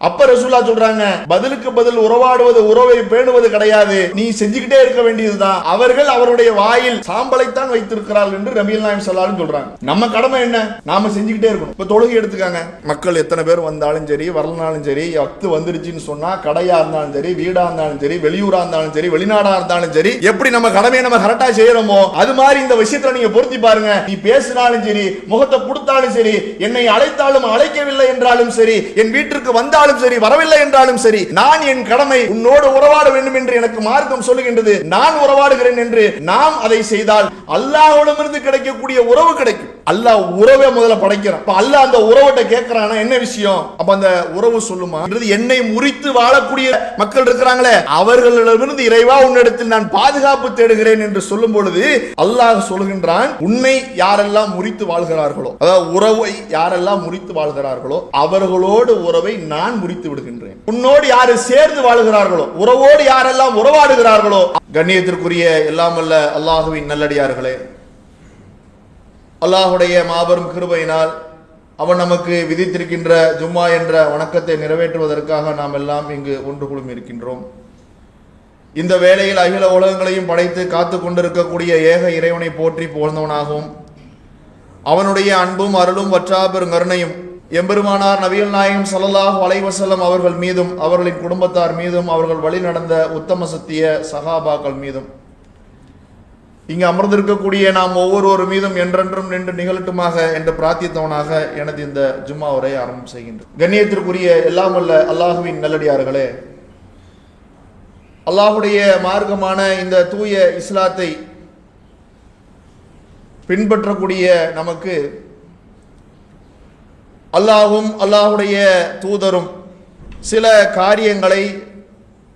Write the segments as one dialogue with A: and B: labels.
A: அப்ப ரசூலுல்லாஹ் சொல்றாங்க, பதிலுக்கு பதில் உறவாடுவது உறவை பேணுவது கிடையாது, நீ செஞ்சுக்கிட்டே இருக்க வேண்டியதுதான். அவர்கள் அவருடைய வாயில் சாம்பலைத்தான் வைத்திருக்கிறார்கள் என்று நபிகள் நாயகம் ஸல்லல்லாஹு அலைஹி வஸல்லம் சொல்றாங்க. நம்ம கடமை என்ன? நாம செஞ்சுக்கிட்டே இருக்கணும். இப்ப தொழுகை எடுத்துக்காங்க, மக்கள் எத்தனை பேர் வந்தாலும் சரி, வரலனாலும் சரி, வக்து வந்துருச்சுன்னு சொன்னா கடையா இருந்தாலும் சரி, வீடா இருந்தாலும் சரி, வெளியூரா இருந்தாலும் சரி, வெளிநாடா இருந்தாலும் சரி, எப்படி நம்ம கடமையை நம்ம கரெக்டா செய்யறோமோ அது மாதிரி இந்த விஷயத்துல நீங்க பொருத்தி பாருங்க. நீ பேசினாலும் சரி, முகத்தை கொடுத்தாலும் சரி, என்னை அழைத்தாலும் அழைக்கவில்லை என்றாலும் சரி, என் வீட்டிற்கு வந்தாலும் சரி, வரவில்லை என்றாலும் சரி, நான் என் கடமை உன்னோடு உறவாட வேண்டும் என்று எனக்கு மார்க்கம் சொல்லுகின்றது, நான் உறவாடுகிறேன் என்று நாம் அதை செய்தால் அல்லாஹ்விடமிருந்து கிடைக்கக்கூடிய உறவு கிடைக்கும். அல்லாஹ் உறவை முதல்ல படைக்கிறான். அல்லாஹ் அந்த உறவட்ட கேட்கிறானா என்ன விஷயம்? அப்ப அந்த உறவு சொல்லுமா, என்னை முறித்து வாழக்கூடிய மக்கள் இருக்கிறாங்களே, அவர்களிடமிருந்து இறைவா உன்னிடத்தில் நான் பாதுகாப்பு தேடுகிறேன் என்று சொல்லும் பொழுது அல்லாஹ் சொல்கின்றான், உன்னை யாரெல்லாம் முறித்து வாழ்கிறார்களோ, அதாவது உறவை யாரெல்லாம் முறித்து வாழ்கிறார்களோ அவர்களோடு உறவை நான் முறித்து விடுகின்றேன். உன்னோடு யாரு சேர்ந்து வாழ்கிறார்களோ, உறவோடு யாரெல்லாம் உறவாடுகிறார்களோ. கண்ணியத்திற்குரிய எல்லாம் வல்ல அல்லாஹுவின் நல்லடியார்களே, அல்லாஹுடைய மாபெரும் கிருபையினால் அவன் நமக்கு விதித்திருக்கின்ற ஜும்மா என்ற வணக்கத்தை நிறைவேற்றுவதற்காக நாம் எல்லாம் இங்கு ஒன்று குழுமி இருக்கின்றோம். இந்த வேளையில் அகில உலகங்களையும் படைத்து காத்து கொண்டிருக்கக்கூடிய ஏக இறைவனை போற்றி புகழ்ந்தவனாகவும் அவனுடைய அன்பும் அருளும் வற்றாபெரும் கருணையும் எம்பெருமானார் நபிகள் நாயகம் ஸல்லல்லாஹு அலைஹி வஸல்லம் அவர்கள் மீதும் அவர்களின் குடும்பத்தார் மீதும் அவர்கள் வழி நடந்த உத்தம சத்திய சஹாபாக்கள் மீதும் இங்கு அமர்ந்திருக்கக்கூடிய நாம் ஒவ்வொருவர் மீதும் என்றென்றும் நின்று நிகழட்டுமாக என்று பிரார்த்தித்தவனாக எனது இந்த ஜும்மா உரை ஆரம்பம் செய்கின்றேன். கண்ணியத்திற்குரிய எல்லாம் வல்ல அல்லாஹுவின் நல்லடியார்களே, அல்லாஹுடைய மார்க்கமான இந்த தூய இஸ்லாத்தை பின்பற்றக்கூடிய நமக்கு அல்லாஹும் அல்லாஹுடைய தூதரும் சில காரியங்களை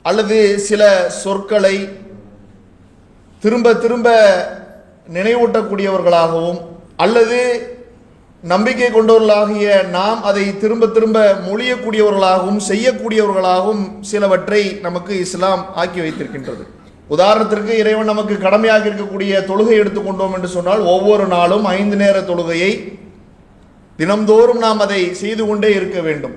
A: அல்லது சில சொற்களை திரும்ப திரும்ப நினைவூட்டக்கூடியவர்களாகவும் அல்லது நம்பிக்கை கொண்டவர்களாகிய நாம் அதை திரும்ப திரும்ப மொழியக்கூடியவர்களாகவும் செய்யக்கூடியவர்களாகவும் சிலவற்றை நமக்கு இஸ்லாம் ஆக்கி வைத்திருக்கின்றது. உதாரணத்திற்கு, இறைவன் நமக்கு கடமையாக இருக்கக்கூடிய தொழுகை எடுத்துக்கொண்டோம் என்று சொன்னால் ஒவ்வொரு நாளும் 5 நேர தொழுகையை தினம்தோறும் நாம் அதை செய்து கொண்டே இருக்க வேண்டும்.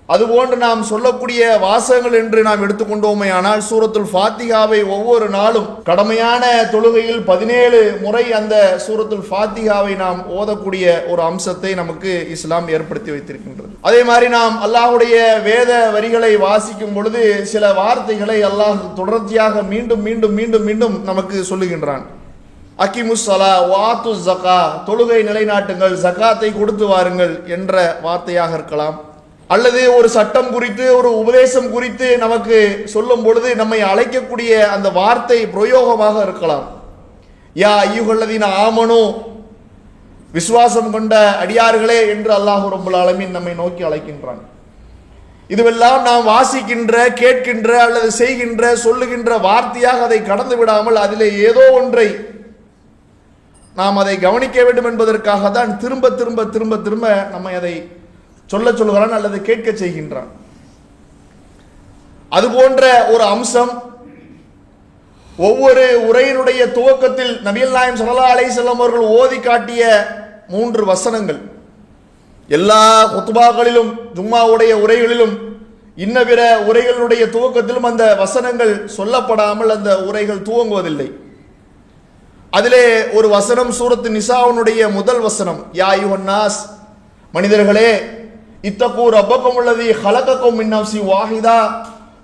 A: அதுபோன்று நாம் சொல்லக்கூடிய வாசகங்கள் என்று நாம் எடுத்துக்கொண்டோமே ஆனால் சூரத்துல் ஃபாத்திஹாவை ஒவ்வொரு நாளும் கடமையான தொழுகையில் 17 முறை அந்த சூரத்துல் ஃபாத்திஹாவை நாம் ஓதக்கூடிய ஒரு அம்சத்தை நமக்கு இஸ்லாம் ஏற்படுத்தி வைத்திருக்கின்றது. அதே மாதிரி நாம் அல்லாஹுடைய வேத வரிகளை வாசிக்கும் பொழுது சில வார்த்தைகளை அல்லாஹ் தொடர்ச்சியாக மீண்டும் மீண்டும் மீண்டும் மீண்டும் நமக்கு சொல்லுகின்றான். அகிமுஸ் ஸலா வாத்து ஸகா, தொழுகை நிலைநாட்டுங்கள், ஜகாத்தை கொடுத்து வாருங்கள் என்ற வார்த்தையாக இருக்கலாம். அல்லது ஒரு சட்டம் குறித்து ஒரு உபதேசம் குறித்து நமக்கு சொல்லும் பொழுது நம்மை அழைக்கக்கூடிய அந்த வார்த்தை பிரயோகமாக இருக்கலாம். யா அய்யுஹல்லதீன ஆமனு, விசுவாசம் கொண்ட அடியார்களே என்று அல்லாஹ் ரப்பல் ஆலமீன் நம்மை நோக்கி அழைக்கின்றான். இதுவெல்லாம் நாம் வாசிக்கின்ற, கேட்கின்ற அல்லது செய்கின்ற, சொல்லுகின்ற வார்த்தையாக அதை கடந்து விடாமல் அதிலே ஏதோ ஒன்றை நாம் அதை கவனிக்க வேண்டும் என்பதற்காக தான் திரும்ப திரும்ப திரும்ப திரும்ப நம்மை அதை சொல்லுகிறான் அல்லது கேட்க செய்கின்றான். அதுபோன்ற ஒரு அம்சம் ஒவ்வொரு உரையினுடைய துவக்கத்தில் நபிகள் நாயகம் ஸல்லல்லாஹு அலைஹி வஸல்லம் அவர்கள் ஓதி காட்டிய 3 வசனங்கள் எல்லா குத்பாக்களிலும் ஜும்மாவுடைய உரைகளிலும் இன்ன பிற உரைகளுடைய துவக்கத்திலும் அந்த வசனங்கள் சொல்லப்படாமல் அந்த உரைகள் துவங்குவதில்லை. அதிலே ஒரு வசனம் சூரத்து நிசாவுடைய முதல் வசனம், யா அய்யுஹன் நாஸ், மனிதர்களே, இத்தகு ரப்பக்கும் அல்லதி ஹலகக்கும் மின் நஃப்ஸின் வாஹிதா,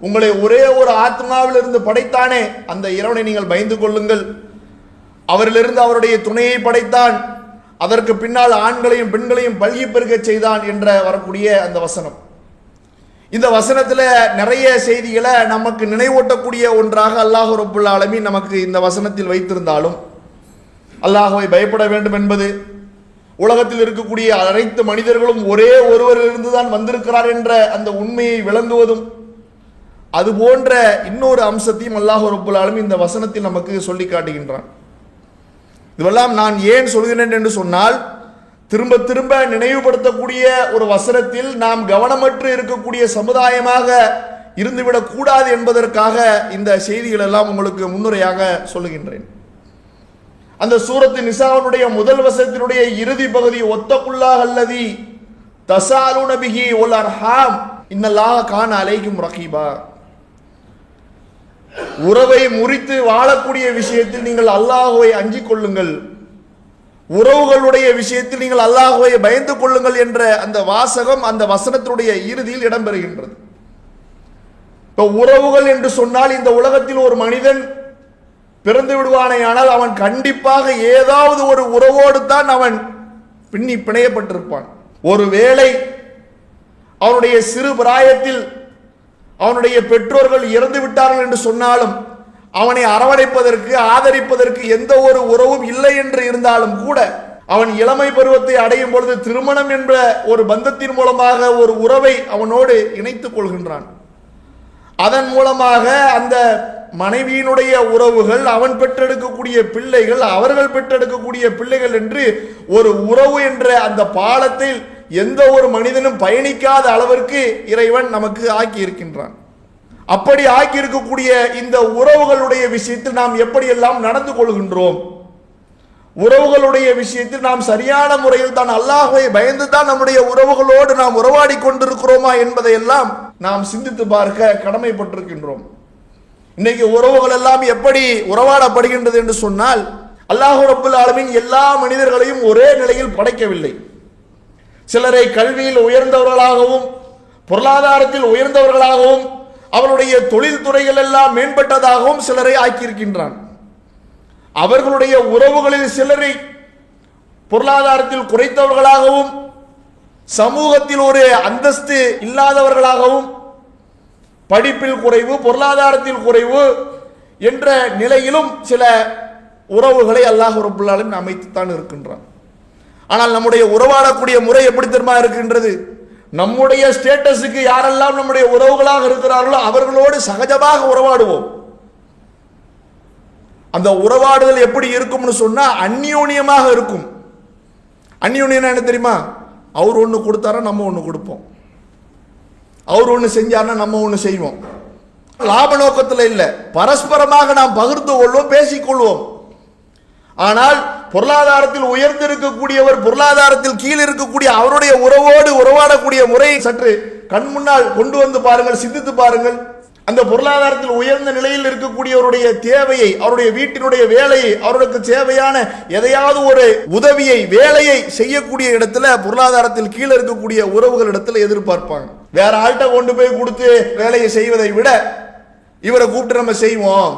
A: உங்களை ஒரே ஒரு ஆத்மாவிலிருந்து படைத்தானே அந்த இறைவனை நீங்கள் பயந்து கொள்ளுங்கள். அவரிலிருந்து அவருடைய துணையை படைத்தான், அதற்கு பின்னால் ஆண்களையும் பெண்களையும் பல்கி பெருக செய்தான் என்ற வரக்கூடிய அந்த வசனம். இந்த வசனத்தில் நிறைய செய்திகளை நமக்கு நினைவூட்டக்கூடிய ஒன்றாக அல்லாஹ் ரப்புல் ஆலமீன் நமக்கு இந்த வசனத்தில் வைத்திருந்தாலும், அல்லாஹ்வை பயப்பட வேண்டும் என்பது, உலகத்தில் இருக்கக்கூடிய அனைத்து மனிதர்களும் ஒரே ஒருவரிலிருந்து தான் வந்திருக்கிறார் என்ற அந்த உண்மையை விளங்குவதும், அதுபோன்ற இன்னொரு அம்சத்தையும் அல்லாஹ் ரப்புல் ஆலமீன் இந்த வசனத்தில் நமக்கு சொல்லி காட்டுகின்றான். இதுவெல்லாம் நான் ஏன் சொல்கிறேன் என்று சொன்னால், திரும்ப திரும்ப நினைவுபடுத்தக்கூடிய ஒரு வசனத்தில் நாம் கவனமற்று இருக்கக்கூடிய சமுதாயமாக இருந்துவிடக் கூடாது என்பதற்காக இந்த செய்திகள் எல்லாம் உங்களுக்கு முன்னுரையாக சொல்லுகின்றேன். அந்த சூரத்து நிசாவுடைய முதல் வசனத்தினுடைய இறுதி பகுதி, ஒத்தகுல்லாஹ் அல்லதி தஸாலுன பிஹி வல் அர்ஹாம் இன்னல்லாஹ கான அலைக்கும் ரகீபா. உறவை முறித்து வாழக்கூடிய விஷயத்தில் நீங்கள் அல்லாஹ்வை அஞ்சிக் கொள்ளுங்கள், உறவுகளுடைய விஷயத்தில் நீங்கள் அல்லாஹ்வை பயந்து கொள்ளுங்கள் என்ற அந்த வாசகம் அந்த வசனத்தினுடைய இறுதியில் இடம்பெறுகின்றது. இப்போ உறவுகள் என்று சொன்னால் இந்த உலகத்தில் ஒரு மனிதன் பிறந்து விடுவானேயானால் அவன் கண்டிப்பாக ஏதாவது ஒரு உறவோடு தான் அவன் பின்னி பிணையப்பட்டிருப்பான். ஒருவேளை அவனுடைய சிறு பிராயத்தில் அவனுடைய பெற்றோர்கள் இறந்து விட்டார்கள் என்று சொன்னாலும் அவனை அரவணைப்பதற்கு ஆதரிப்பதற்கு எந்த ஒரு உறவும் இல்லை என்று இருந்தாலும் கூட அவன் இளமை பருவத்தை அடையும் பொழுது திருமணம் என்ற ஒரு பந்தத்தின் மூலமாக ஒரு உறவை அவனோடு இணைத்துக் கொள்கின்றான். அதன் மூலமாக அந்த மனைவியினுடைய உறவுகள், அவன் பெற்றெடுக்கக்கூடிய பிள்ளைகள், அவர்கள் பெற்றெடுக்கக்கூடிய பிள்ளைகள் என்று ஒரு உறவு என்ற அந்த பாலத்தில் எந்த ஒரு மனிதனும் பயணிக்காத அளவிற்கு இறைவன் நமக்கு ஆக்கி இருக்கின்றான். அப்படி ஆக்கி இருக்கக்கூடிய இந்த உறவுகளுடைய விஷயத்தில் நாம் எப்படியெல்லாம் நடந்து கொள்கின்றோம், உறவுகளுடைய விஷயத்தில் நாம் சரியான முறையில் தான் அல்லாஹ்வை பயந்து தான் நம்முடைய உறவுகளோடு நாம் உறவாடி கொண்டிருக்கிறோமா என்பதையெல்லாம் நாம் சிந்தித்து பார்க்க கடமைப்பட்டிருக்கின்றோம். இன்னைக்கு உறவுகள் எல்லாம் எப்படி உறவாடப்படுகின்றது என்று சொன்னால், அல்லாஹ் ரப்புல் ஆலமீன் எல்லா மனிதர்களையும் ஒரே நிலையில் படைக்கவில்லை. சிலரை கல்வியில் உயர்ந்தவர்களாகவும் பொருளாதாரத்தில் உயர்ந்தவர்களாகவும் அவருடைய தொழில் துறைகள் எல்லாம் மேம்பட்டதாகவும் சிலரை ஆக்கியிருக்கின்றான். அவர்களுடைய உறவுகளில் சிலரை பொருளாதாரத்தில் குறைத்தவர்களாகவும் சமூகத்தில் ஒரு அந்தஸ்து இல்லாதவர்களாகவும் படிப்பில் குறைவு பொருளாதாரத்தில் குறைவு என்ற நிலையிலும் சில உறவுகளை அல்லாஹ் ரப்புல் ஆலமீன் அமைத்துத்தான் இருக்கின்றான். ஆனால் நம்முடைய உறவாடக்கூடிய முறை எப்படி தெரியுமா இருக்கின்றது? நம்முடைய ஸ்டேட்டஸுக்கு யாரெல்லாம் நம்முடைய உறவுகளாக இருக்கிறார்களோ அவர்களோடு சகஜமாக உறவாடுவோம். அந்த உறவாடுதல் எப்படி இருக்கும்னு சொன்னா அந்யோன்யமாக இருக்கும். அந்யோன்யம் என்ன தெரியுமா? அவர் ஒன்று கொடுத்தாரா நம்ம ஒன்று கொடுப்போம், அவர் ஒன்று செஞ்சார்னா நம்ம ஒன்று செய்வோம். லாப நோக்கத்தில் இல்லை, பரஸ்பரமாக நாம் பகிர்ந்து கொள்வோம், பேசிக்கொள்வோம். ஆனால் பொருளாதாரத்தில் உயர்ந்திருக்கக்கூடியவர் பொருளாதாரத்தில் கீழ் இருக்கக்கூடிய அவருடைய உறவோடு உறவாடக்கூடிய முறையை சற்று கண் முன்னால் கொண்டு வந்து பாருங்கள், சிந்தித்து பாருங்கள். அந்த பொருளாதாரத்தில் உயர்ந்த நிலையில் இருக்கக்கூடியவருடைய தேவையை, அவருடைய வீட்டினுடைய வேலையை, அவர்களுக்கு தேவையான எதையாவது ஒரு உதவியை வேலையை செய்யக்கூடிய இடத்துல பொருளாதாரத்தில் கீழே இருக்கக்கூடிய உறவுகள் இடத்துல எதிர்பார்ப்பாங்க. வேற ஆள்கிட்ட கொண்டு போய் கொடுத்து வேலையை செய்வதை விட இவரை கூப்பிட்டு நம்ம செய்வோம்.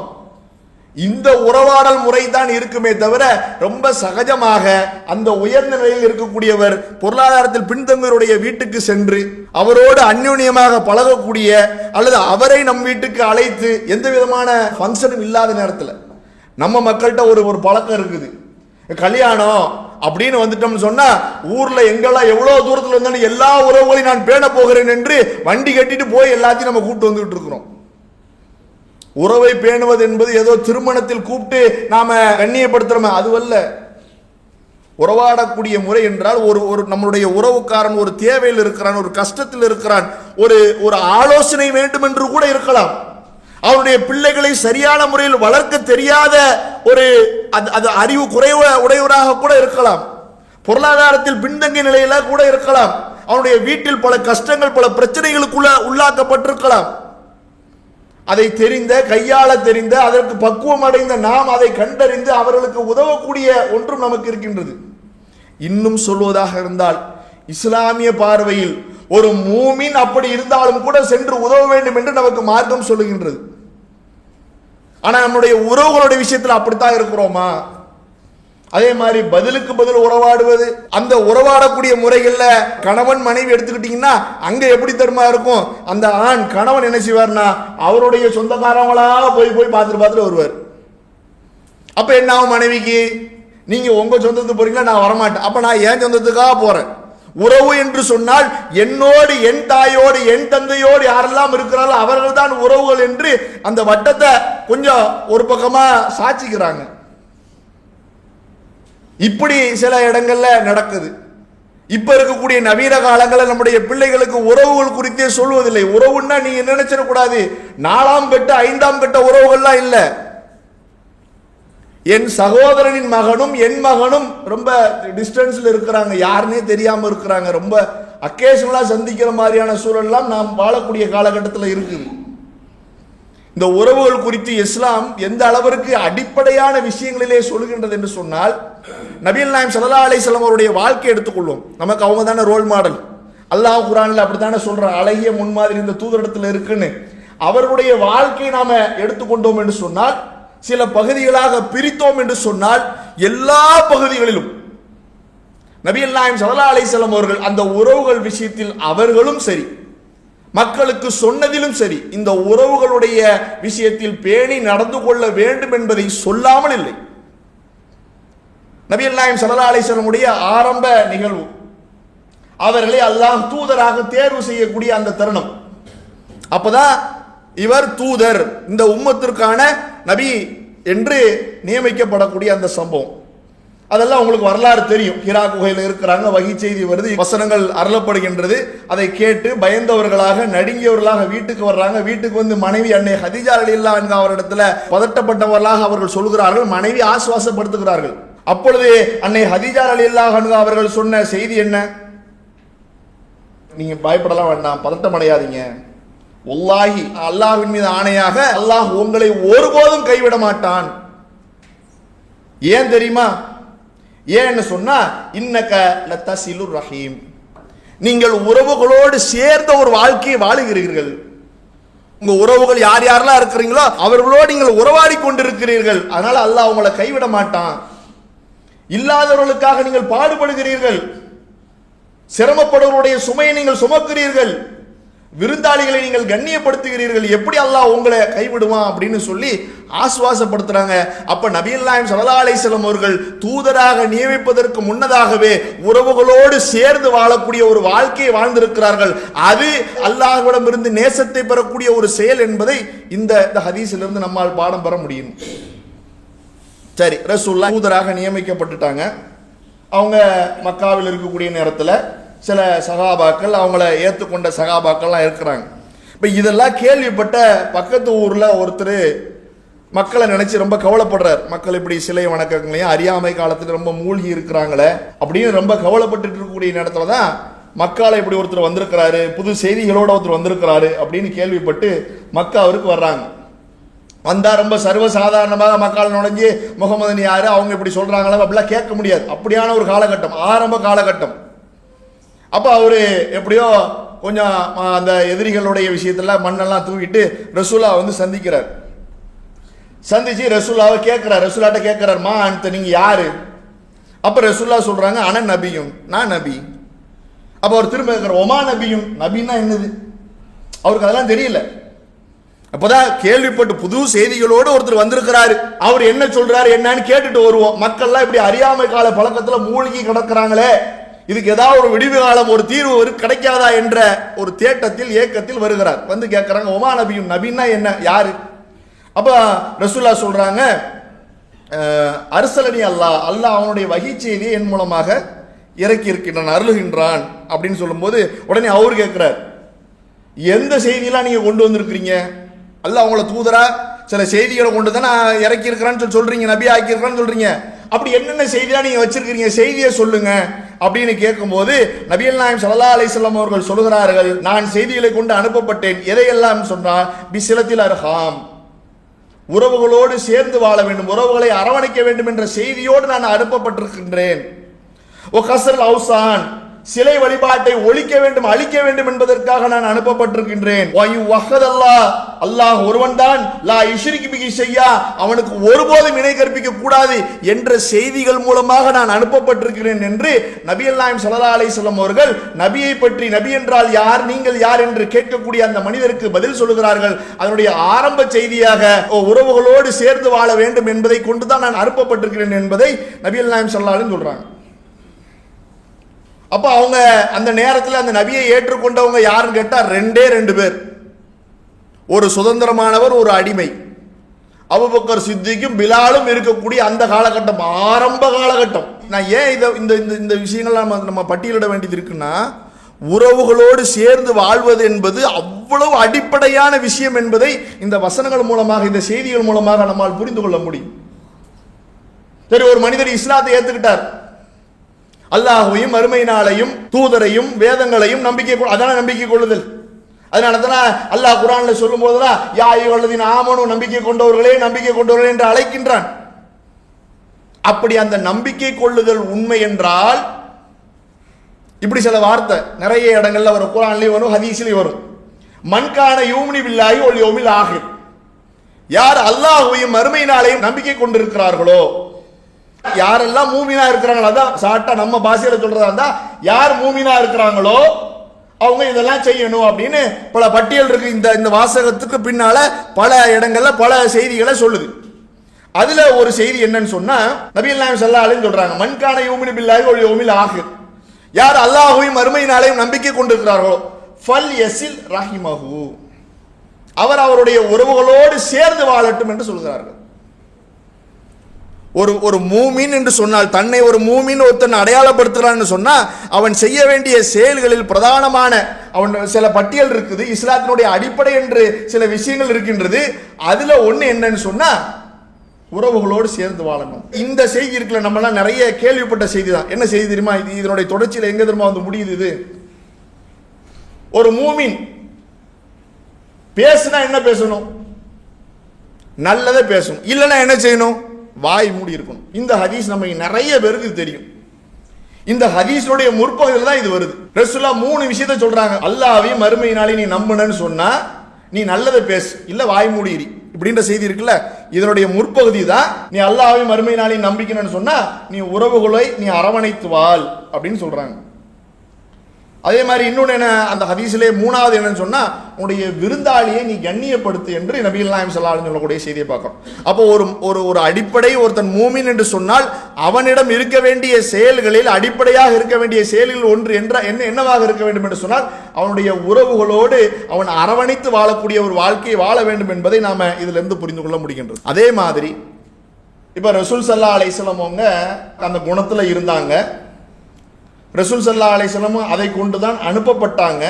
A: இந்த உறவாடல் முறை தான் இருக்குமே தவிர ரொம்ப சகஜமாக அந்த உயர்ந்த நிலையில் இருக்கக்கூடியவர் பொருளாதாரத்தில் பின்தங்கியவருடைய வீட்டுக்கு சென்று அவரோடு அந்யோன்யமாக பழகக்கூடிய அல்லது அவரை நம் வீட்டுக்கு அழைத்து எந்த விதமான ஃபங்க்ஷனும் இல்லாத நேரத்தில் நம்ம மக்கள்கிட்ட ஒரு பழக்கம் இருக்குது. கல்யாணம் அப்படின்னு வந்துட்டோம்னு சொன்னா ஊர்ல எங்கெல்லாம் எவ்வளவு தூரத்தில் இருந்தாலும் எல்லா உறவுகளையும் நான் பேண போகிறேன் என்று வண்டி கட்டிட்டு போய் எல்லாத்தையும் நம்ம கூப்பிட்டு வந்துட்டு இருக்கிறோம். உறவை பேணுவது என்பது ஏதோ திருமணத்தில் கூப்பிட்டு நாம கண்ணியப்படுத்துறோமே அதுவல்ல. உறவாடக்கூடிய முறை என்றால் ஒரு நம்மளுடைய உறவுக்காரன் ஒரு தேவையில் இருக்கிறான், ஒரு கஷ்டத்தில் இருக்கிறான், ஒரு ஆலோசனை வேண்டும் என்று கூட இருக்கலாம். அவனுடைய பிள்ளைகளை சரியான முறையில் வளர்க்க தெரியாத ஒரு அது அறிவு குறைவு உடையவராக கூட இருக்கலாம், பொருளாதாரத்தில் பின்தங்கிய நிலையில கூட இருக்கலாம், அவனுடைய வீட்டில் பல கஷ்டங்கள் பல பிரச்சனைகளுக்குள்ள உள்ளாக்கப்பட்டிருக்கலாம். அதை தெரிந்த கையாள தெரிந்த அதற்கு பக்குவம் அடைந்த நாம் அதை கண்டறிந்து அவர்களுக்கு உதவக்கூடிய ஒன்றும் நமக்கு இருக்கின்றது. இன்னும் சொல்வதாக இருந்தால் இஸ்லாமிய பார்வையில் ஒரு மூமின் அப்படி இருந்தாலும் கூட சென்று உதவ வேண்டும் என்று நமக்கு மார்க்கம் சொல்லுகின்றது. ஆனா நம்முடைய உறவுகளுடைய விஷயத்தில் அப்படித்தான் இருக்கிறோமா? அதே மாதிரி பதிலுக்கு பதில் உறவாடுவது, அந்த உறவாடக்கூடிய முறைகள்ல கணவன் மனைவி எடுத்துக்கிட்டீங்கன்னா அங்க எப்படி தருமா இருக்கும்? அந்த ஆண் கணவன் என்ன செய்வார்னா அவருடைய சொந்தக்காரங்களா போய் பார்த்துட்டு வருவார். அப்ப என்ன ஆகும்? மனைவிக்கு நீங்க உங்க சொந்தத்துக்கு போறீங்களா, நான் வரமாட்டேன், அப்ப நான் என் சொந்தத்துக்காக போறேன். உறவு என்று சொன்னால் என்னோடு என் தாயோடு என் தந்தையோடு யாரெல்லாம் இருக்கிறாரோ அவர்கள் தான் உறவுகள் என்று அந்த வட்டத்தை கொஞ்சம் ஒரு பக்கமா சாட்சிக்கிறாங்க. இப்படி சில இடங்கள்ல நடக்குது. இப்ப இருக்கக்கூடிய நவீன காலங்களில் நம்முடைய பிள்ளைகளுக்கு உறவுகள் குறித்தே சொல்வதில்லை. உறவுன்னா நீங்க நினைச்சிடக்கூடாது 4ஆம் கட்ட 5ஆம் கட்ட உறவுகள்லாம் இல்ல. என் சகோதரனின் மகனும் என் மகனும் ரொம்ப டிஸ்டன்ஸ்ல இருக்கிறாங்க, யாருன்னே தெரியாம இருக்கிறாங்க, ரொம்ப அக்கேஷனலா சந்திக்கிற மாதிரியான சூழல்லாம் நாம் வாழக்கூடிய காலகட்டத்தில் இருக்குது. இந்த உறவுகள் குறித்து இஸ்லாம் எந்த அளவிற்கு அடிப்படையான விஷயங்களிலே சொல்கின்றது என்று சொன்னால், நபிகள் நாயகம் ஸல்லல்லாஹு அலைஹி வஸல்லம் அவருடைய வாழ்க்கை எடுத்துக்கொள்வோம். நமக்கு அவங்க தானே ரோல் மாடல். அல்லாஹ் குர்ஆன்ல அப்படித்தானே சொல்ற, அழகிய முன்மாதிரி இந்த தூதரிடத்தில் இருக்குன்னு. அவருடைய வாழ்க்கை நாம எடுத்துக்கொண்டோம் என்று சொன்னால், சில பகுதிகளாக பிரித்தோம் என்று சொன்னால், எல்லா பகுதிகளிலும் நபிகள் நாயகம் ஸல்லல்லாஹு அலைஹி வஸல்லம் அவர்கள் அந்த உறவுகள் விஷயத்தில் அவர்களும் சரி, மக்களுக்கு சொன்னதிலும் சரி, இந்த உறவுகளுடைய விஷயத்தில் பேணி நடந்து கொள்ள வேண்டும் என்பதை சொல்லாமல் இல்லை. நபிகள் நாயகம் ஸல்லல்லாஹு அலைஹி வஸல்லம் உடைய ஆரம்ப நிகழ்வு, அவர்களை அல்லாஹ் தூதராக தேர்வு செய்யக்கூடிய அந்த தருணம். அப்பதான் இவர் தூதர், இந்த உம்மத்திற்கான நபி என்று நியமிக்கப்படக்கூடிய அந்த சம்பவம். அதெல்லாம் உங்களுக்கு வரலாறு தெரியும். ஹிரா குகையில் இருக்கிறாங்க, வகி செய்தி வருது, வசனங்கள் அருளப்படுகின்றது. அதை கேட்டு பயந்தவர்களாக நடுங்கியவர்களாக வீட்டுக்கு வர்றாங்க. வீட்டுக்கு வந்து மனைவி அன்னை ஹதீஜா ரலியல்லாஹு அன்ஹா அவரிடத்துல பதட்டப்பட்டவர்களாக அவர்கள் சொல்கிறார்கள், மனைவி ஆசுவாசப்படுத்துகிறார்கள். அப்பொழுது அன்னை ஹதீஜா ரலியல்லாஹு அன்ஹா அவர்கள் சொன்ன செய்தி என்ன? நீங்க பயப்படலாம் வேண்டாம், பதட்டம் அடையாதீங்க. வல்லாஹி, அல்லாஹ்வின் மீது ஆணையாக, அல்லாஹ் உங்களை ஒருபோதும் கைவிட மாட்டான். ஏன் தெரியுமா? ஏன்னு சொன்னா, இன்னக லதஸிலுர் ரஹீம், நீங்கள் உறவுகளோடு சேர்ந்த ஒரு வாழ்க்கையை வாழுகிறீர்கள். உங்க உறவுகள் யார் யாரெல்லாம் இருக்கிறீங்களோ அவர்களோடு நீங்கள் உறவாடி கொண்டிருக்கிறீர்கள். அதனால அல்லாஹ் உங்களை கைவிட மாட்டான். இல்லாதவர்களுக்காக நீங்கள் பாடுபடுகிறீர்கள், சிரமப்படுவருடைய சுமையை நீங்கள் சுமக்கிறீர்கள், விருந்தாளிகளை நீங்கள் கண்ணியப்படுத்துகிறீர்கள். எப்படி அல்லாஹ் உங்களை கைவிடுவான் அப்படின்னு சொல்லி ஆசுவாசப்படுத்துறாங்க. அப்ப நபிகள் நாயகம் ஸல்லல்லாஹு அலைஹி வஸல்லம் அவர்கள் தூதராக நியமிப்பதற்கு முன்னதாகவே உறவுகளோடு சேர்ந்து வாழக்கூடிய ஒரு வாழ்க்கையை வாழ்ந்திருக்கிறார்கள். அது அல்லாஹ்விடம் இருந்து நேசத்தை பெறக்கூடிய ஒரு செயல் என்பதை இந்த ஹதீஸிலிருந்து நம்மால் பாடம் பெற முடியும். சரி, ரசூலுல்லாஹ் தூதராக நியமிக்கப்பட்டுட்டாங்க. அவங்க மக்காவில் இருக்கக்கூடிய நேரத்தில் சில சகாபாக்கள், அவங்கள ஏற்றுக்கொண்ட சகாபாக்கள்லாம் இருக்கிறாங்க. இப்போ இதெல்லாம் கேள்விப்பட்ட பக்கத்து ஊரில் ஒருத்தர் மக்களை நினைச்சு ரொம்ப கவலைப்படுறார். மக்கள் இப்படி சிலை வணக்கங்களையும் அறியாமை காலத்தில் ரொம்ப மூழ்கி இருக்கிறாங்களே அப்படின்னு ரொம்ப கவலைப்பட்டு இருக்கக்கூடிய நேரத்துல தான் மக்களை இப்படி ஒருத்தர் வந்திருக்கிறாரு, புது செய்திகளோட ஒருத்தர் வந்திருக்கிறாரு அப்படின்னு கேள்விப்பட்டு மக்கா அவருக்கு வர்றாங்க. வந்தா ரொம்ப சர்வசாதாரணமாக மக்கள் நுழைஞ்சு முகமது யாரு, அவங்க இப்படி சொல்றாங்களா அப்படிலாம் கேட்க முடியாது. அப்படியான ஒரு காலகட்டம், ஆரம்ப காலகட்டம். அப்ப அவரு எப்படியோ கொஞ்சம் அந்த எதிரிகளுடைய விஷயத்துல மண்ணெல்லாம் தூக்கிட்டு ரசூலா வந்து சந்திக்கிறார். சந்திச்சு ரசூலாவை கேட்கிறார், ரசூலாட்ட கேட்கிறார், மா அந்த நீங்க யாரு? அப்ப ரசூலா சொல்றாங்க, அன நபியும், நான் நபி. அப்ப அவர் திரும்ப கேட்கிறார், ஒமா நபியும், நபின்னா என்னது? அவருக்கு அதெல்லாம் தெரியல. அப்பதான் கேள்விப்பட்டு புது செய்திகளோடு ஒருத்தர் வந்திருக்கிறாரு, அவர் என்ன சொல்றாரு என்னன்னு கேட்டுட்டு வருவோம். மக்கள்லாம் இப்படி அறியாமை கால பழக்கத்துல மூழ்கி கிடக்கிறாங்களே, இதுக்கு ஏதாவது ஒரு விடிவு காலம், ஒரு தீர்வு கிடைக்காதா என்ற ஒரு தேட்டத்தில் ஏக்கத்தில் வருகிறார். வந்து கேட்கிறாங்க, ஒமா நபியும், நபின்னா என்ன, யாரு? அப்ப ரசூல்லா சொல்றாங்க, அரசலனி அல்லாஹ், அல்லாஹ் அவனுடைய வகை செய்தியை என் மூலமாக இறக்கி இருக்கின்றான், அருளுகின்றான் அப்படின்னு சொல்லும்போது உடனே அவரு கேட்கிறார், எந்த செய்தியெல்லாம் நீங்க கொண்டு வந்திருக்கிறீங்க? அல்லாஹ் அவங்கள தூதரா சில செய்திகளை கொண்டு தான் நான் இறக்கி இருக்கிறான்னு சொல்றீங்க, நபி ஆக்கி இருக்கிறான்னு சொல்றீங்க. அப்படி என்னென்ன செய்தியெல்லாம் நீங்க வச்சிருக்கிறீங்க, செய்தியை சொல்லுங்க அப்படின்னு கேட்கும்போது நபிகள் நாயகம் ஸல்லல்லாஹு அலைஹி வஸல்லம் அவர்கள் சொல்கிறார்கள், நான் செய்திகளை கொண்டு அனுப்பப்பட்டேன். எதையெல்லாம் சொன்னால், பிசிலத்தில் அர்ஹாம், உறவுகளோடு சேர்ந்து வாழ வேண்டும், உறவுகளை அரவணைக்க வேண்டும் என்ற செய்தியோடு நான் அனுப்பப்பட்டிருக்கின்றேன். ஓ கஸ்ரல் அவுசான், சிலை வழிபாட்டை ஒழிக்க வேண்டும், அழிக்க வேண்டும் என்பதற்காக நான் அனுப்பப்பட்டிருக்கின்றேன். அல்லாஹ் ஒருவன் தான், லா யுஷ்ரிகு பிஹி ஷையா, அவனுக்கு ஒருபோதும் இணை கற்பிக்க கூடாது என்ற செய்திகள் மூலமாக நான் அனுப்பப்பட்டிருக்கிறேன் என்று நபிகள் நாயகம் ஸல்லல்லாஹு அலைஹி வஸல்லம் அவர்கள் நபியை பற்றி, நபி என்றால் யார், நீங்கள் யார் என்று கேட்கக்கூடிய அந்த மனிதருக்கு பதில் சொல்லுகிறார்கள். அதனுடைய ஆரம்ப செய்தியாக உறவுகளோடு சேர்ந்து வாழ வேண்டும் என்பதை கொண்டுதான் நான் அனுப்பப்பட்டிருக்கிறேன் என்பதை நபிகள் நாயகம் ஸல்லல்லாஹு அலைஹி வஸல்லம் சொல்றாங்க. அப்ப அவங்க அந்த நேரத்தில் அந்த நபியை ஏற்றுக்கொண்டவங்க யாருன்னு கேட்டா ரெண்டு பேர், ஒரு சுதந்திரமானவர், ஒரு அடிமை. அபூபக்கர் சித்திக்கும் பிலாலும் இருக்கக்கூடிய அந்த காலகட்டம், ஆரம்ப காலகட்டம். நான் ஏன் இந்த விஷயங்கள் நம்ம பட்டியலிட வேண்டியது இருக்குன்னா, உறவுகளோடு சேர்ந்து வாழ்வது என்பது அவ்வளவு அடிப்படையான விஷயம் என்பதை இந்த வசனங்கள் மூலமாக, இந்த செய்திகள் மூலமாக நம்மால் புரிந்து கொள்ள முடியும். சரி, ஒரு மனிதர் இஸ்லாத்தை ஏத்துக்கிட்டார், அல்லாஹ்வையும் மறுமை நாளையும் தூதரையும் வேதங்களையும் நம்பிக்கை, அதான நம்பிக்கை கொள்ளுதல். அதனால தானே அல்லாஹ் குர்ஆன்ல சொல்லும் போதெல்லாம் யா அய்யுஹல்லதீன ஆமனூ, நம்பிக்கை கொண்டவர்களே நம்பிக்கை கொண்டவர்களே என்று அழைக்கின்றான். அப்படி அந்த நம்பிக்கை கொள்ளுதல் உண்மை என்றால், இப்படி சில வார்த்தை நிறைய இடங்கள்ல வரும், குர்ஆன்லயும் வரும், ஹதீஸ்லயும் வரும். மன்கான யூமினு பில்லாஹி வல் யௌமில் ஆகிர், யார் அல்லாஹ்வையும் மறுமை நாளையும் நம்பிக்கை கொண்டிருக்கிறார்களோ, யாரெல்லாம் மூமினா இருக்கிறாங்களோ, அதான் சாட்டா நம்ம பாஷையில சொல்றதா இருந்தா, யார் மூமினா இருக்கிறாங்களோ அவங்க இதெல்லாம் செய்யணும் அப்படின்னு பல பட்டியல் இருக்கு. இந்த வாசகத்துக்கு பின்னால பல இடங்கள்ல பல செய்திகளை சொல்லுது. அதுல ஒரு செய்தி என்னன்னு சொன்னா, நபிகள் நாயகம் ஸல்லல்லாஹு அலைஹி சொல்றாங்க, மன்கான யூமினு பில்லாஹி வல் யௌமில் ஆகிர், யார் அல்லாஹ்வையும் மறுமை நாளையும் நம்பிக்கை கொண்டிருக்கிறார்களோ ஃபல் யஸில் ரஹிமஹு, அவர் அவருடைய உறவுகளோடு சேர்ந்து வாழட்டும் என்று சொல்கிறார்கள். ஒரு மூமின் என்று சொன்னால், தன்னை ஒரு மூமின் ஒருத்தன் அடையாளப்படுத்துறான்னு சொன்னா, அவன் செய்ய வேண்டிய செயல்களில் பிரதானமான அவன் சில பட்டியல் இருக்குது. இஸ்லாத்தினுடைய அடிப்படை என்று சில விஷயங்கள் இருக்கின்றது. அதுல ஒண்ணு என்னன்னு சொன்னா, உறவுகளோடு சேர்ந்து வாழணும். இந்த செய்தி இருக்குல்ல, நம்ம எல்லாம் நிறைய கேள்விப்பட்ட செய்தி தான். என்ன செய்தி தெரியுமா? இதனுடைய தொடர்ச்சியில எங்க தெரியுமா வந்து முடியுது? இது ஒரு மூமின் பேசுனா என்ன பேசணும்? நல்லதை பேசணும். இல்லைன்னா என்ன செய்யணும்? வாய் மூடி இருக்கணும். இந்த ஹதீஸ் நம்ம நிறைய பேருக்கு தெரியும். இந்த ஹதீஸுடைய முற்பகுதியில் தான் இது வருது. ரசூலுல்லாஹ் 3 விஷயத்தை சொல்றாங்க. அல்லாஹ்வையும் மறுமை நாளை நீ நம்புனன்னு சொன்னா நீ நல்லதை பேசு, இல்ல வாய் மூடி இரு, இப்படின்ற செய்தி இருக்குல்ல, இதனுடைய முற்பகுதி தான். நீ அல்லாஹ்வையும் மறுமை நாளை நம்பிக்கணும்னு சொன்னா நீ உறவுகளை நீ அரவணைத்து வாழ் அப்படின்னு சொல்றாங்க. அதே மாதிரி இன்னொன்று என்ன, அந்த ஹதீஸிலே 3வது என்னன்னு சொன்னா, உன்னுடைய விருந்தாளியை நீ கண்ணியப்படுத்து என்று நபிகள் நாயகம் ஸல்லல்லாஹு அலைஹி சொல்லக்கூடிய செய்தியை பார்க்கிறோம். அப்போ ஒரு அடிப்படை ஒருத்தன் மூமின் என்று சொன்னால் அவனிடம் இருக்க வேண்டிய செயல்களில் அடிப்படையாக இருக்க வேண்டிய செயல்கள் ஒன்று என்னவாக இருக்க வேண்டும் என்று சொன்னால், அவனுடைய உறவுகளோடு அவன் அரவணைத்து வாழக்கூடிய ஒரு வாழ்க்கையை வாழ வேண்டும் என்பதை நாம இதுல இருந்து புரிந்து கொள்ள முடிகின்றது. அதே மாதிரி இப்ப ரசூல் ஸல்லல்லாஹு அலைஹி வஸல்லம் அவங்க அந்த குணத்துல இருந்தாங்க. ரசூல் ஸல்லல்லாஹு அலைஹி வஸல்லம் அதை கொண்டுதான் அனுப்பப்பட்டாங்க.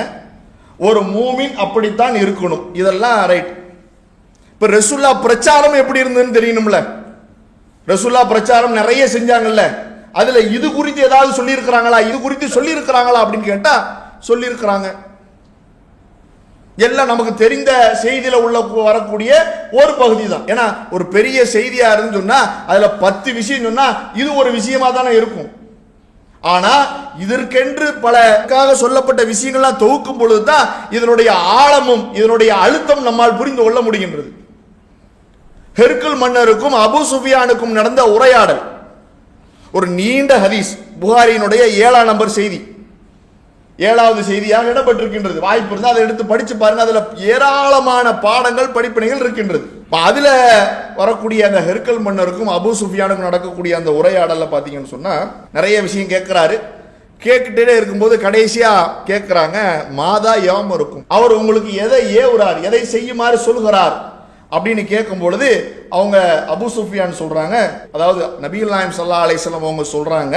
A: ஒரு மூமின் அப்படித்தான் இருக்கணும். இதெல்லாம் ரைட். இப்ப ரசூலுல்லாஹ் பிரச்சாரம் எப்படி இருந்ததுன்னு தெரியணும்ல. ரசூலுல்லாஹ் பிரச்சாரம் நிறைய செஞ்சாங்கல்ல, அதுல இது குறித்து ஏதாவது சொல்லி இருக்கிறாங்களா, இது குறித்து சொல்லி இருக்கிறாங்களா அப்படின்னு கேட்டா சொல்லி இருக்கிறாங்க. எல்லாம் நமக்கு தெரிந்த செய்தியில உள்ள வரக்கூடிய ஒரு பகுதி தான். ஏன்னா ஒரு பெரிய செய்தியா இருந்து சொன்னா அதுல 10 விஷயம் சொன்னா இது ஒரு விஷயமா தானே இருக்கும். ஆனா இதற்கென்று பலக்காக சொல்லப்பட்ட விஷயங்கள்லாம் தொகுக்கும் பொழுதுதான் இதனுடைய ஆழமும் இதனுடைய அழுத்தம் நம்மால் புரிந்து கொள்ள முடிகின்றது. ஹெர்குல் மன்னருக்கும் அபூ சுஃபியானுக்கும் நடந்த உரையாடல் ஒரு நீண்ட ஹதீஸ், புகாரியினுடைய 7ஆம் நம்பர் செய்தி, 7வது செய்தியாக இடம்பெற்றிருக்கின்றது. வாய்ப்பு இருந்தால் அதை எடுத்து படிச்சு பாருங்க. அதுல ஏராளமான பாடங்கள் படிப்பினைகள் இருக்கின்றது. அதுல வரக்கூடிய அந்த ஹெர்குல் மன்னருக்கும் அபூ சுஃபியானுக்கும் நடக்கக்கூடிய அந்த உரையாடல்ல பாத்தீங்கன்னு சொன்னா நிறைய விஷயம் கேட்கிறாரு. கேட்டுட்டே இருக்கும்போது கடைசியா கேட்கிறாங்க, மாதா யாம் இருக்கும், அவர் உங்களுக்கு எதை ஏவுறார், எதை செய்யுமாறு சொல்கிறார் அப்படின்னு கேட்கும் பொழுது அவங்க அபூ சுஃபியான் சொல்றாங்க, அதாவது நபிகள் நாயகம் ஸல்லல்லாஹு அலைஹி வஸல்லம் அவங்க சொல்றாங்க,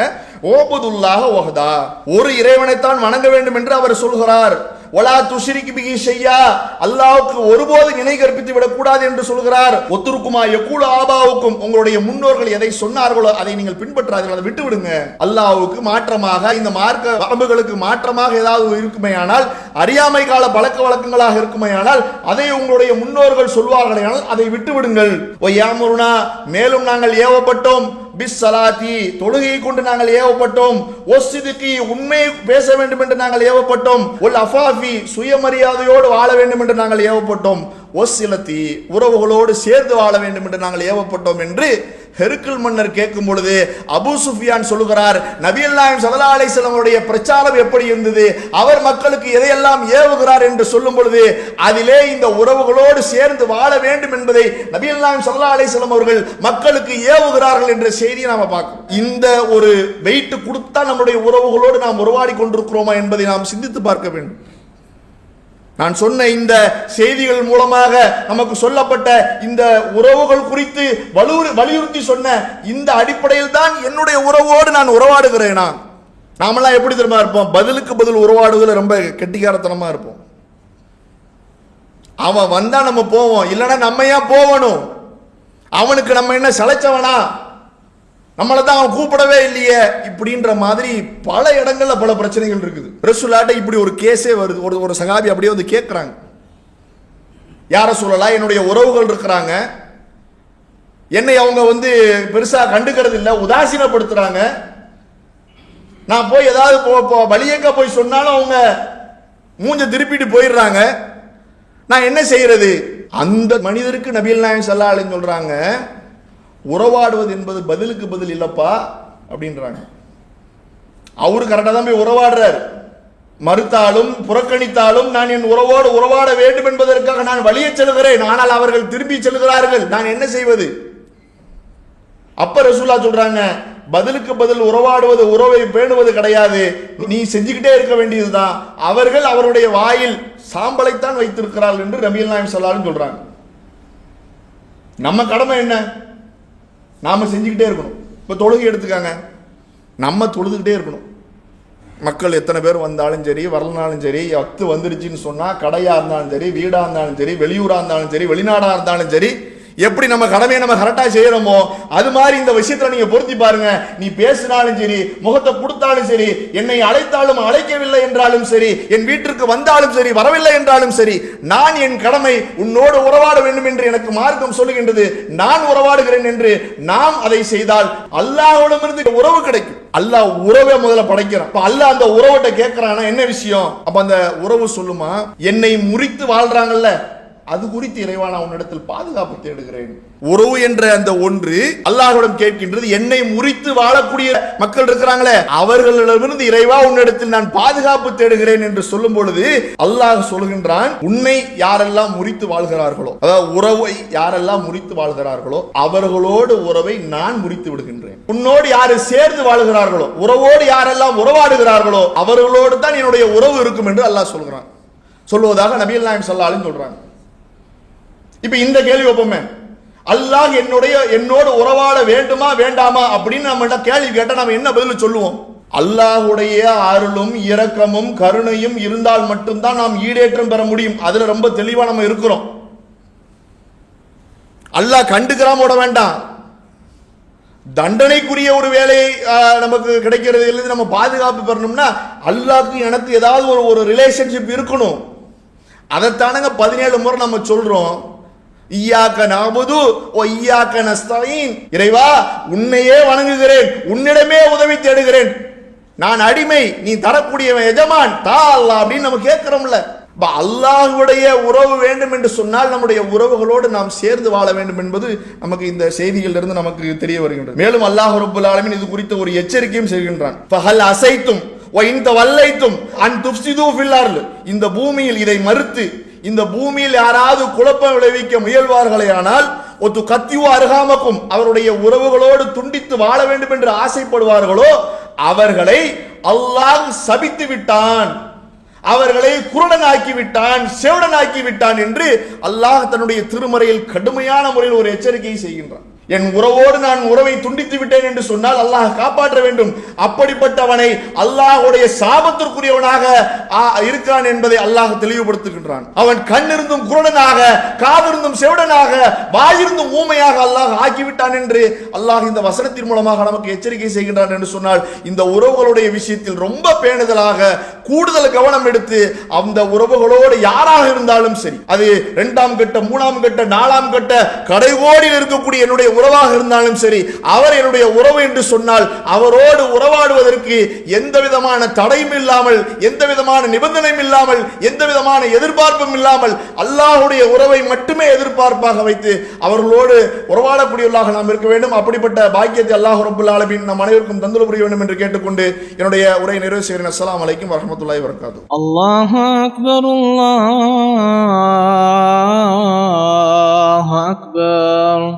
A: ஓபுதுல்லாஹ வஹதா, ஒரு இறைவனைத்தான் வணங்க வேண்டும் என்று அவர் சொல்கிறார். வலா துஷ்ரிக் பிஹி ஷையா, அல்லாஹ்வுக்கு ஒருபோது இணை கற்பித்து விடக்கூடாது என்று சொல்கிறார். ஒத்துருக்குமா யகூலு ஆபாவுக்கும், உங்களுடைய முன்னோர்கள் எதை சொன்னார்களோ அதை நீங்கள் பின்பற்றாதீர்கள், அதை விட்டு விடுங்க. அல்லாஹ்வுக்கு மாற்றமாக இந்த மார்க்க வரம்புகளுக்கு மாற்றமாக ஏதாவது இருக்குமேயானால், அறியாமை கால பழக்க வழக்கங்களாக இருக்குமேயானால் அதை உங்களுடைய முன்னோர்கள் சொல்வார்களேயானால் அதை விட்டு விடுங்கள். ஒய்யாமுருனா, மேலும் நாங்கள் ஏவப்பட்டோம், பிஸ் சலாத்தி, தொழுகையை கொண்டு நாங்கள் ஏவப்பட்டோம், ஒஸ்ஸிதுகி, உண்மை பேச வேண்டும் என்று நாங்கள் ஏவப்பட்டோம், ஒல் அஃபாஃபி, சுயமரியாதையோடு வாழ வேண்டும் என்று நாங்கள் ஏவப்பட்டோம், ஒஸ்ஸிலத்தி, உறவுகளோடு சேர்ந்து வாழ வேண்டும் என்று நாங்கள் ஏவப்பட்டோம் என்று ஹெர்குல் மன்னர் கேட்கும் பொழுது அபூ சுஃபியான் சொல்லுகிறார், நபிகள் நாயகம் ஸல்லல்லாஹு அலைஹி வஸல்லம் அவருடைய பிரச்சாரம் எப்படி இருந்தது, அவர் மக்களுக்கு எதையெல்லாம் ஏவுகிறார் என்று சொல்லும் பொழுது அதிலே இந்த உறவுகளோடு சேர்ந்து வாழ வேண்டும் என்பதை நபிகள் நாயகம் ஸல்லல்லாஹு அலைஹி வஸல்லம் அவர்கள் மக்களுக்கு ஏவுகிறார்கள் என்ற செய்தியை நாம பார்க்கிறோம். இந்த ஒரு வெயிட் கொடுத்தா நம்முடைய உறவுகளோடு நாம் உறவாடி கொண்டிருக்கிறோமா என்பதை நாம் சிந்தித்து பார்க்க வேண்டும். நான் சொன்ன இந்த செய்திகள் மூலமாக நமக்கு சொல்லப்பட்ட இந்த உறவுகள் குறித்து வலியுறுத்தி சொன்ன இந்த அடிப்படையில் தான் என்னுடைய உறவோடு நான் உறவாடுகிறேனா. நாமெல்லாம் எப்படி தெரியுமா இருப்போம், பதிலுக்கு பதில் உறவாடுவதில் ரொம்ப கெட்டிக்காரத்தனமா இருப்போம். அவன் வந்தா நம்ம போவோம், இல்லைன்னா நம்ம ஏன் போகணும், அவனுக்கு நம்ம என்ன சளைச்சவனா, நம்மளை தான் அவன் கூப்பிடவே இல்லையே இப்படின்ற மாதிரி பல இடங்கள்ல பல பிரச்சனைகள் இருக்குது. ரசூலுல்லாஹ்ட்ட இப்படி ஒரு கேஸே வருது. ஒரு சஹாபி அப்படியே வந்து கேட்குறாங்க, யார சொல்லலாம், என்னுடைய உறவுகள் இருக்கிறாங்க, என்னை அவங்க வந்து பெருசா கண்டுக்கிறது இல்லை, உதாசீனப்படுத்துறாங்க, நான் போய் ஏதாவது வழியங்க போய் சொன்னாலும் அவங்க மூஞ்ச திருப்பிட்டு போயிடுறாங்க, நான் என்ன செய்யறது? அந்த மனிதருக்கு நபிகள் நாயகம் ஸல்லல்லாஹு அலைஹி சொல்றாங்க, உறவாடுவது என்பது பதிலுக்கு பதில் இல்லப்பா அப்படின்றாங்க. அவரு கரெக்டா தான் போய் உறவாடுறார். மறுத்தாலும் புறக்கணித்தாலும் நான் என் உறவோடு உறவாட வேண்டும் என்பதற்காக நான் வழியே செல்கிறேன், ஆனால் அவர்கள் திரும்பி செல்கிறார்கள், நான் என்ன செய்வது? அப்ப ரசூலுல்லாஹ் சொல்றாங்க, பதிலுக்கு பதில் உறவாடுவது உறவை பேணுவது கிடையாது, நீ செஞ்சுக்கிட்டே இருக்க வேண்டியதுதான். அவர்கள் அவருடைய வாயில் சாம்பலைத்தான் வைத்திருக்கிறார்கள் என்று நபிகள் நாயகம் ஸல்லல்லாஹு அலைஹி சொல்றாங்க. நம்ம கடமை என்ன? நாம செஞ்சுக்கிட்டே இருக்கணும். இப்ப தொழுகை எடுத்துக்காங்க, நம்ம தொழுதுகிட்டே இருக்கணும். மக்கள் எத்தனை பேர் வந்தாலும் சரி, வரலனாலும் சரி, வக்து வந்துருச்சுன்னு சொன்னா கடையா இருந்தாலும் சரி, வீடா இருந்தாலும் சரி, வெளியூரா இருந்தாலும் சரி, வெளிநாடா இருந்தாலும் சரி, எப்படி நம்ம கடமையை நம்ம கரெக்டா செய்யறோமோ அது மாதிரி இந்த விஷயத்துல நீங்க பொருத்தி பாருங்க. நீ பேசினாலும் சரி, முகத்தை கொடுத்தாலும் சரி, என்னை அழைத்தாலும் அழைக்கவில்லை என்றாலும் சரி, என் வீட்டிற்கு வந்தாலும் சரி, வரவில்லை என்றாலும் சரி, நான் என் கடமை உன்னோடு உறவாட வேண்டும் என்று எனக்கு மார்க்கம் சொல்லுகின்றது, நான் உறவாடுகிறேன் என்று நாம் அதை செய்தால் அல்லாஹ்விடமிருந்து உறவு கிடைக்கும். அல்லாஹ் உறவை முதல்ல படைக்கிறான். அப்ப அல்லாஹ் அந்த உறவட்ட கேட்கிறானா என்ன விஷயம்? அப்ப அந்த உறவு சொல்லுமா, என்னை முறித்து வாழ்றாங்கல்ல, அது குறித்து இறைவா நான் உன்னிடத்தில் பாதுகாப்பு தேடுகிறேன். உறவு என்ற அந்த ஒன்று அல்லாஹ்விடம் கேட்கின்றது. என்னை முறித்து வாழக்கூடிய மக்கள் இருக்கிறாங்களே, அவர்களிடமிருந்து இறைவா உன்னிடத்தில் நான் பாதுகாப்பு தேடுகிறேன் என்று சொல்லும் பொழுது அல்லாஹ் சொல்கின்றான், உன்னை யாரெல்லாம் முறித்து வாழ்கிறார்களோ, அதாவது உறவை யாரெல்லாம் முறித்து வாழ்கிறார்களோ அவர்களோடு உறவை நான் முறித்து விடுகின்றேன். உன்னோடு யாரு சேர்ந்து வாழ்கிறார்களோ, உறவோடு யாரெல்லாம் உறவாடுகிறார்களோ அவர்களோடு தான் என்னுடைய உறவு இருக்கும் என்று அல்லாஹ் சொல்கிறான். சொல்வதாக நபிகள் நாயகம் ஸல்லல்லாஹு அலைஹி சொல்றாங்க. இப்ப இந்த கேள்வி வைப்போமே, அல்லாஹ் என்னோடு உறவாட வேண்டுமா வேண்டாமா அப்படின்னு நம்ம கேள்வி கேட்டா நம்ம என்ன பதில் சொல்லுவோம்? அல்லாஹ்வுடைய அருளும் இரக்கமும் கருணையும் இருந்தால் மட்டும்தான் நாம் ஈடேற்றம் பெற முடியும். அதுல ரொம்ப தெளிவா நம்ம இருக்கிறோம். அல்லாஹ் கண்டுக்கிறாம விட வேண்டாம், தண்டனைக்குரிய ஒரு வேலையை நமக்கு கிடைக்கிறது இல்லை, நம்ம பாதுகாப்பு பெறணும்னா அல்லாஹ்க்கு எனக்கு ஏதாவது ஒரு ரிலேஷன்ஷிப் இருக்கணும். அதைத்தானங்க 17 முறை நம்ம சொல்றோம், இய்யாக நஅபுது வ இய்யாக நஸ்தஈன், இறைவா உன்னையே வணங்குகிறேன், உன்னிடமே உதவி தேடுகிறேன், நான் அடிமை, நீ தரக்கூடியவன் எஜமான், தா அல்லாஹ் அப்படின்னு நம்ம கேட்கிறோம்ல. அல்லாஹ்வுடைய உறவு வேண்டும் என்று சொன்னால் நம்முடைய உறவுகளோடு நாம் சேர்ந்து வாழ வேண்டும் என்பது நமக்கு இந்த செய்திகளிலிருந்து நமக்கு தெரிய வருகின்றது. மேலும் அல்லாஹ் ரப்பல் ஆலமீன் இது குறித்து ஒரு எச்சரிக்கையும் செய்கின்றான். ஃபஹல் அஸைத்தும் வ இன் தவல்லைத்தும் அன் துஃப்ஸிது ஃபில் அர்ல், இந்த பூமியில் இதை மறுத்து இந்த பூமியில் யாராவது குழப்பம் விளைவிக்க முயல்வார்களே ஆனால் ஒத்து கத்தியோ அருகாமக்கும், அவருடைய உறவுகளோடு துண்டித்து வாழ வேண்டும் என்று ஆசைப்படுவார்களோ அவர்களை அல்லாஹ் சபித்து விட்டான், அவர்களை குருடனாக்கி விட்டான், செவிடனாக்கி விட்டான் என்று அல்லாஹ் தன்னுடைய திருமறையில் கடுமையான முறையில் ஒரு எச்சரிக்கையை செய்கின்றான். என் உறவோடு நான் உறவை துண்டித்து விட்டேன் என்று சொன்னால் அல்லாஹ் காப்பாற்ற வேண்டும். அப்படிப்பட்டவனை அல்லாஹ்வுடைய சாபத்திற்குரியவனாக இருக்கிறான் என்பதை அல்லாஹ் தெளிவுபடுத்துகின்றான். அவன் கண்ணிருந்தும் குருடனாக, காதிருந்தும் செவிடனாக, வாயிருந்தும் ஊமையாக அல்லாஹ் ஆக்கிவிட்டான் என்று அல்லாஹ் இந்த வசனத்தின் மூலமாக நமக்கு எச்சரிக்கை செய்கின்றான் என்று சொன்னால், இந்த உறவுகளுடைய விஷயத்தில் ரொம்ப பேணுதலாக கூடுதல் கவனம் எடுத்து அந்த உறவுகளோடு யாராக இருந்தாலும் சரி, அது 2ஆம் கட்ட 3ஆம் கட்ட 4ஆம் கட்ட கடைகோடியில் இருக்கக்கூடிய என்னுடைய உறவாக இருந்தாலும் சரி, அவர் என்னுடைய உறவு என்று சொன்னால் அவரோடு உறவாடுவதற்கு எந்த விதமான தடையும் இல்லாமல், எந்த விதமான நிபந்தனையும் இல்லாமல், எந்த விதமான எதிர்பார்ப்பும் இல்லாமல் அல்லாஹ்வுடைய உறவை மட்டுமே எதிர்பார்ப்பாக வைத்து அவர்களோடு உறவாடக்கூடியவர்களாக நாம் இருக்க வேண்டும். அப்படிப்பட்ட பாக்கியத்தை அல்லாஹ் ரப்பல் ஆலமீன் நம் அனைவருக்கும் தந்தருள புரிய வேண்டும் என்று கேட்டுக்கொண்டு என்னுடைய உரையை நிறைவு செய்கிறேன். அஸ்ஸலாமு அலைக்கும் வரஹ்மத்துல்லாஹி வபரகாத்துஹு.
B: அல்லாஹு அக்பர், அல்லாஹு அக்பர்.